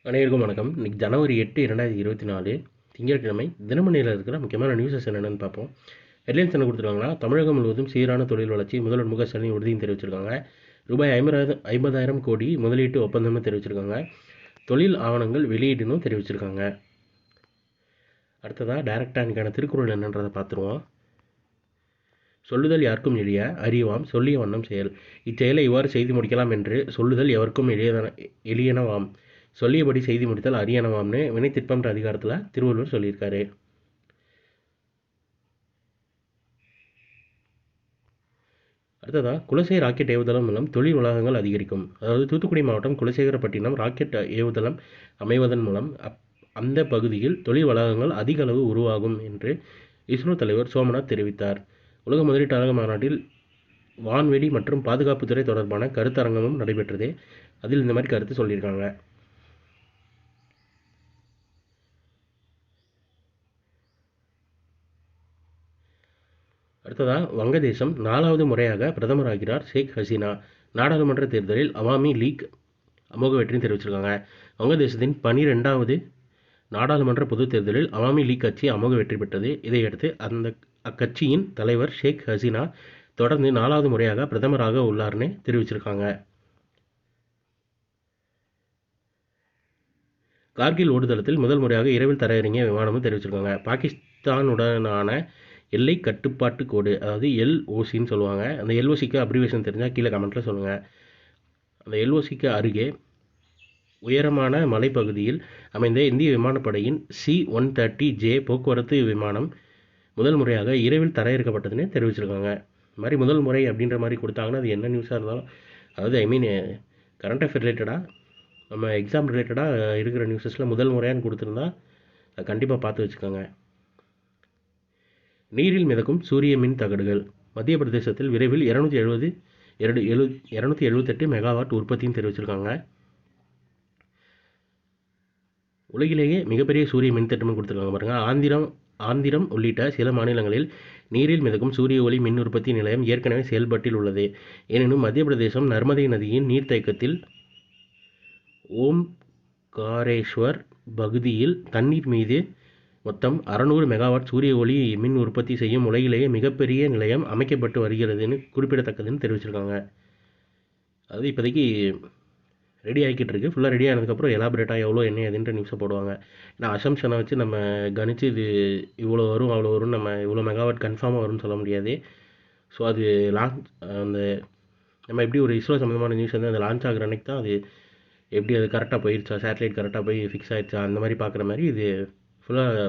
அனைவருக்கும் வணக்கம். இன்னைக்கு ஜனவரி 8, 2024 திங்கட்கிழமை. தினமணியில் இருக்கிற முக்கியமான நியூஸஸ் என்னென்னு பார்ப்போம். ஹெட்லைன்ஸ் என்ன கொடுத்துருக்காங்கன்னா, தமிழகம் முழுவதும் சீரான தொழில் வளர்ச்சி முதல்வர் மு.க. ஸ்டாலின் உறுதியும் தெரிவிச்சிருக்காங்க. ரூபாய் 50,000 கோடி முதலீட்டு ஒப்பந்தம்னு தெரிவிச்சிருக்காங்க. தொழில் ஆவணங்கள் வெளியீடுன்னு தெரிவிச்சிருக்காங்க. அடுத்ததாக டைரக்டாக இன்னைக்கான திருக்குறள் என்னன்றதை பார்த்துருவோம். சொல்லுதல் யாருக்கும் எளிய அறிவாம் சொல்லிய வண்ணம் செயல். இச்செயலை இவ்வாறு செய்து முடிக்கலாம் என்று சொல்லுதல் எவருக்கும் எளியனவாம். சொல்லியபடி செய்தி முடித்தல் அரியணவாம்னு வினைத்திற்பம்ன்ற அதிகாரத்தில் திருவள்ளுவர் சொல்லியிருக்காரு. அடுத்ததாக குலசை ராக்கெட் ஏவுதளம் மூலம் தொழில் வளாகங்கள் அதிகரிக்கும். அதாவது தூத்துக்குடி மாவட்டம் குலசேகரப்பட்டினம் ராக்கெட் ஏவுதளம் அமைவதன் மூலம் அந்த பகுதியில் தொழில் வளாகங்கள் அதிக அளவு உருவாகும் என்று இஸ்ரோ தலைவர் சோமநாத் தெரிவித்தார். உலக முதலீட்டாளர் மாநாட்டில் வான்வெளி மற்றும் பாதுகாப்புத்துறை தொடர்பான கருத்தரங்கமும் நடைபெற்றது. அதில் இந்த மாதிரி கருத்து சொல்லியிருக்காங்க. அடுத்ததாக வங்கதேசம் 4வது முறையாக பிரதமராகிறார் ஷேக் ஹசீனா. நாடாளுமன்ற தேர்தலில் அவாமி லீக் அமோக வெற்றின்னு தெரிவிச்சிருக்காங்க. வங்கதேசத்தின் 12வது நாடாளுமன்ற பொதுத் தேர்தலில் அவாமி லீக் கட்சி அமோக வெற்றி பெற்றது. இதையடுத்து அக்கட்சியின் தலைவர் ஷேக் ஹசீனா தொடர்ந்து 4வது முறையாக பிரதமராக உள்ளார்னு தெரிவிச்சிருக்காங்க. கார்கில் ஓடுதளத்தில் முதல் முறையாக இரவில் தரையிறங்கிய விமானமும் தெரிவிச்சிருக்காங்க. பாகிஸ்தானுடனான எல்லை கட்டுப்பாட்டு கோடு, அதாவது எல்ஓசின்னு சொல்லுவாங்க. அந்த எல்ஓசிக்கு அப்ரிவேஷன் தெரிஞ்சால் கீழே கமெண்ட்டில் சொல்லுங்கள். அந்த எல்ஓசிக்கு அருகே உயரமான மலைப்பகுதியில் அமைந்த இந்திய விமானப்படையின் C-130J போக்குவரத்து விமானம் முதல் முறையாக இரவில் தரையிறக்கப்பட்டதுன்னு தெரிவிச்சிருக்காங்க. இந்த மாதிரி முதல் முறை அப்படின்ற மாதிரி கொடுத்தாங்கன்னா அது என்ன நியூஸாக இருந்தாலும், அதாவது கரண்ட் அஃபேர் ரிலேட்டடாக நம்ம எக்ஸாம் ரிலேட்டடாக இருக்கிற நியூஸஸில் முதல் முறையான்னு கொடுத்துருந்தா அதை கண்டிப்பாக பார்த்து வச்சுக்கோங்க. நீரில் மிதக்கும் சூரிய மின் தகடுகள். மத்திய பிரதேசத்தில் விரைவில் 278 மெகாவாட் உற்பத்தின்னு தெரிவிச்சிருக்காங்க. உலகிலேயே மிகப்பெரிய சூரிய மின் திட்டம்னு கொடுத்துருக்காங்க பாருங்கள். ஆந்திரம் உள்ளிட்ட சில மாநிலங்களில் நீரில் மிதக்கும் சூரிய ஒளி மின் உற்பத்தி நிலையம் ஏற்கனவே செயல்பாட்டில் உள்ளது. எனினும் மத்திய பிரதேசம் நர்மதை நதியின் நீர்த்தேக்கத்தில் ஓம்காரேஸ்வர் பகுதியில் தண்ணீர் மீது மொத்தம் 600 மெகாவாட் சூரிய ஒளி மின் உற்பத்தி செய்யும் உலகிலேயே மிகப்பெரிய நிலையம் அமைக்கப்பட்டு வருகிறதுன்னு குறிப்பிடத்தக்கதுன்னு தெரிவிச்சிருக்காங்க. அது இப்போதைக்கு ரெடி ஆகிக்கிட்டு இருக்குது. ஃபுல்லாக ரெடி ஆனதுக்கப்புறம் எலாபரேட்டாக எவ்வளோ என்ன ஏதுன்ற நியூஸை போடுவாங்க. ஏன்னா அசம்ஷனை வச்சு நம்ம கணிச்சு இது இவ்வளோ வரும் அவ்வளோ வரும், நம்ம இவ்வளோ மெகாவாட் கன்ஃபார்மாக வரும்னு சொல்ல முடியாது. ஸோ அது அந்த நம்ம எப்படி ஒரு இஸ்ரோ சம்மந்தமான நியூஸ் வந்து அந்த லான்ச் ஆகிற அன்னைக்கு தான் அது எப்படி அது கரெக்டாக போயிடுச்சா, சேட்டலைட் கரெக்டாக போய் ஃபிக்ஸ் ஆகிடுச்சா, அந்த மாதிரி பார்க்குற மாதிரி இது ஃபுல்லாக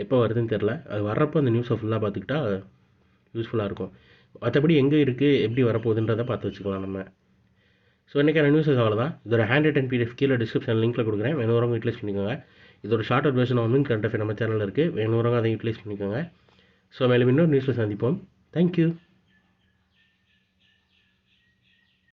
எப்போ வருதுன்னு தெரில. அது வர்றப்போ அந்த நியூஸை ஃபுல்லாக பார்த்துக்கிட்டா யூஸ்ஃபுல்லாக இருக்கும். மற்றபடி எங்கே இருக்குது எப்படி வரப்போகுதுன்றதை பார்த்து வச்சுக்கலாம் நம்ம. ஸோ இன்றைக்கான நியூஸஸ் அவ்வளோதான். இதோட ஹேண்ட் ரிட்டன் PDF கீழே டிஸ்கிரிப்ஷன் லிங்க்கில் கொடுக்குறேன். வேணுறவங்க யூட்டிலைஸ் பண்ணிக்கோங்க. இதோட ஷார்ட் வெர்ஷன் ஒன்று கரண்ட் அஃபேர் நம்ம சேனலில் இருக்குது. வேணுறவங்க அதை யூட்டிலைஸ் பண்ணிக்கோங்க. ஸோ மேலும் இன்னொரு நியூஸில் சந்திப்போம். தேங்க்யூ.